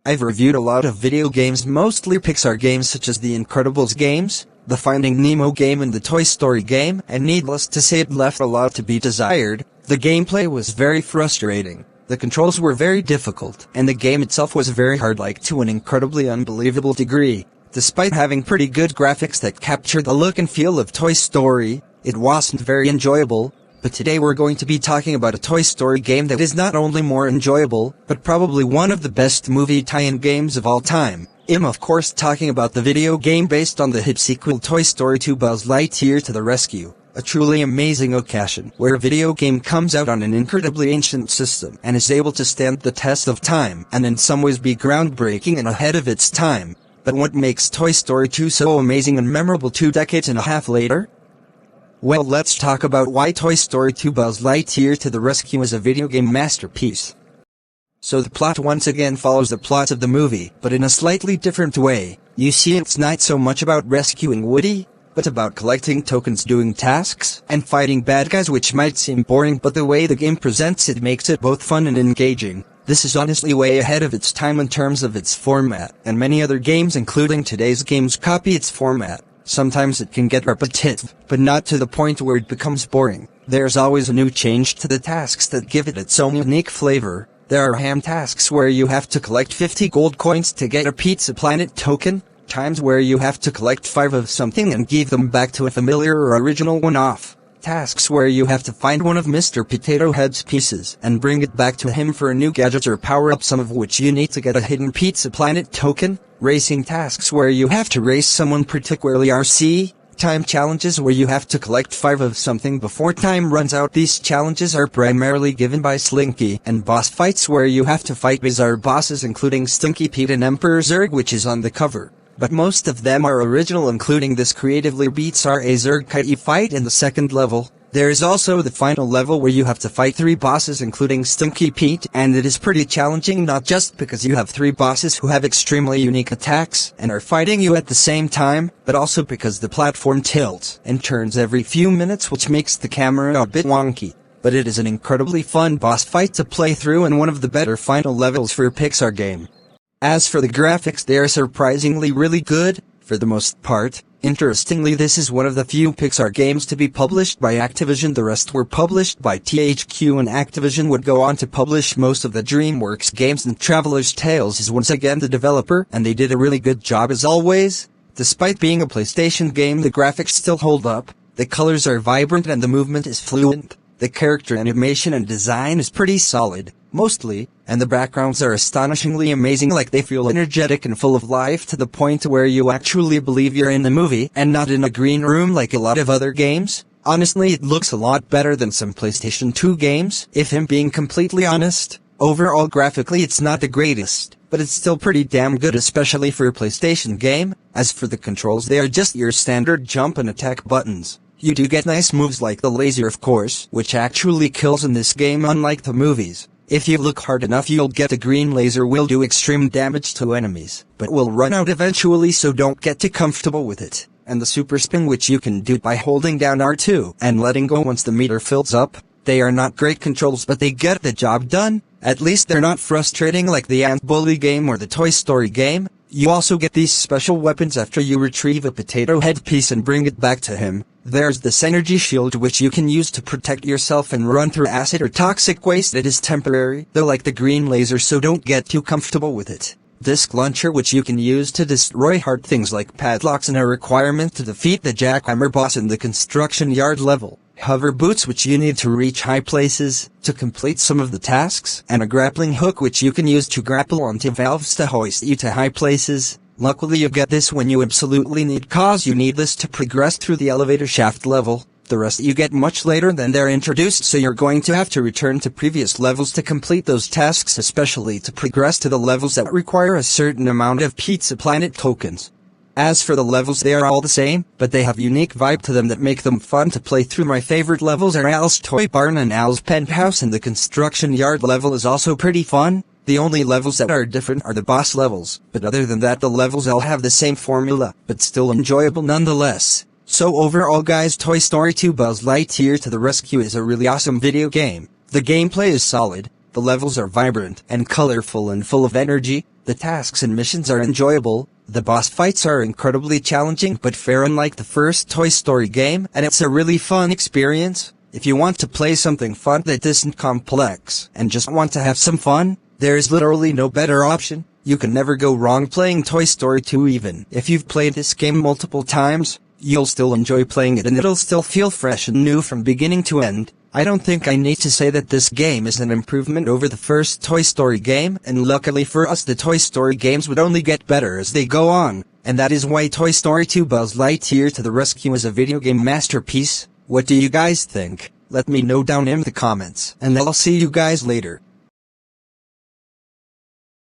I've reviewed a lot of video games, mostly Pixar games such as the Incredibles games, the Finding Nemo game and the Toy Story game, and needless to say it left a lot to be desired. The gameplay was very frustrating, the controls were very difficult, and the game itself was very hard-like to an incredibly unbelievable degree. Despite having pretty good graphics that captured the look and feel of Toy Story, it wasn't very enjoyable. But today we're going to be talking about a Toy Story game that is not only more enjoyable, but probably one of the best movie tie-in games of all time. I'm of course talking about the video game based on the hit sequel Toy Story 2 Buzz Lightyear to the Rescue. A truly amazing occasion where a video game comes out on an incredibly ancient system and is able to stand the test of time and in some ways be groundbreaking and ahead of its time. But what makes Toy Story 2 so amazing and memorable 2 decades and a half later? Well, let's talk about why Toy Story 2 Buzz Lightyear to the Rescue is a video game masterpiece. So the plot once again follows the plot of the movie, but in a slightly different way. You see, it's not so much about rescuing Woody, but about collecting tokens, doing tasks, and fighting bad guys, which might seem boring, but the way the game presents it makes it both fun and engaging. This is honestly way ahead of its time in terms of its format, and many other games including today's games copy its format. Sometimes it can get repetitive, but not to the point where it becomes boring. There's always a new change to the tasks that give it its own unique flavor. There are ham tasks where you have to collect 50 gold coins to get a Pizza Planet token, times where you have to collect 5 of something and give them back to a familiar or original one-off. Tasks where you have to find one of Mr. Potato Head's pieces and bring it back to him for a new gadget or power-up, some of which you need to get a hidden Pizza Planet token. Racing tasks where you have to race someone, particularly RC. Time challenges where you have to collect 5 of something before time runs out. These challenges are primarily given by Slinky. And boss fights where you have to fight bizarre bosses including Stinky Pete and Emperor Zurg, which is on the cover. But most of them are original, including this creatively bizarre Zurg Kitey fight in the second level. There is also the final level where you have to fight 3 bosses including Stinky Pete, and it is pretty challenging not just because you have 3 bosses who have extremely unique attacks and are fighting you at the same time, but also because the platform tilts and turns every few minutes, which makes the camera a bit wonky. But it is an incredibly fun boss fight to play through and one of the better final levels for a Pixar game. As for the graphics, they are surprisingly really good, for the most part. Interestingly, this is one of the few Pixar games to be published by Activision. The rest were published by THQ, and Activision would go on to publish most of the DreamWorks games, and Traveler's Tales is once again the developer, and they did a really good job as always. Despite being a PlayStation game, the graphics still hold up, the colors are vibrant and the movement is fluent. The character animation and design is pretty solid, mostly, and the backgrounds are astonishingly amazing, like they feel energetic and full of life to the point where you actually believe you're in the movie and not in a green room like a lot of other games. Honestly, it looks a lot better than some PlayStation 2 games, if I'm being completely honest. Overall, graphically it's not the greatest, but it's still pretty damn good, especially for a PlayStation game. As for the controls, they are just your standard jump and attack buttons. You do get nice moves like the laser, of course, which actually kills in this game unlike the movies. If you look hard enough, you'll get a green laser will do extreme damage to enemies, but will run out eventually, so don't get too comfortable with it. And the super spin, which you can do by holding down R2 and letting go once the meter fills up. They are not great controls, but they get the job done. At least they're not frustrating like the Ant Bully game or the Toy Story game. You also get these special weapons after you retrieve a Potato Head piece and bring it back to him. There's this energy shield which you can use to protect yourself and run through acid or toxic waste. It is temporary, though, like the green laser, so don't get too comfortable with it. Disc launcher, which you can use to destroy hard things like padlocks, and a requirement to defeat the jackhammer boss in the construction yard level. Hover boots, which you need to reach high places to complete some of the tasks, and a grappling hook which you can use to grapple onto valves to hoist you to high places. Luckily you get this when you absolutely need, cause you need this to progress through the elevator shaft level. The rest you get much later than they're introduced, so you're going to have to return to previous levels to complete those tasks, especially to progress to the levels that require a certain amount of Pizza Planet tokens. As for the levels, they are all the same, but they have unique vibe to them that make them fun to play through. My favorite levels are Al's Toy Barn and Al's Penthouse, and the construction yard level is also pretty fun. The only levels that are different are the boss levels, but other than that the levels all have the same formula, but still enjoyable nonetheless. So overall guys, Toy Story 2 Buzz Lightyear to the Rescue is a really awesome video game. The gameplay is solid, The levels are vibrant and colorful and full of energy, the tasks and missions are enjoyable, the boss fights are incredibly challenging but fair unlike the first Toy Story game, and it's a really fun experience. If you want to play something fun that isn't complex, and just want to have some fun, there's literally no better option. You can never go wrong playing Toy Story 2 even. If you've played this game multiple times, you'll still enjoy playing it and it'll still feel fresh and new from beginning to end. I don't think I need to say that this game is an improvement over the first Toy Story game, and luckily for us the Toy Story games would only get better as they go on, and that is why Toy Story 2 Buzz Lightyear to the Rescue is a video game masterpiece. What do you guys think? Let me know down in the comments, and I'll see you guys later.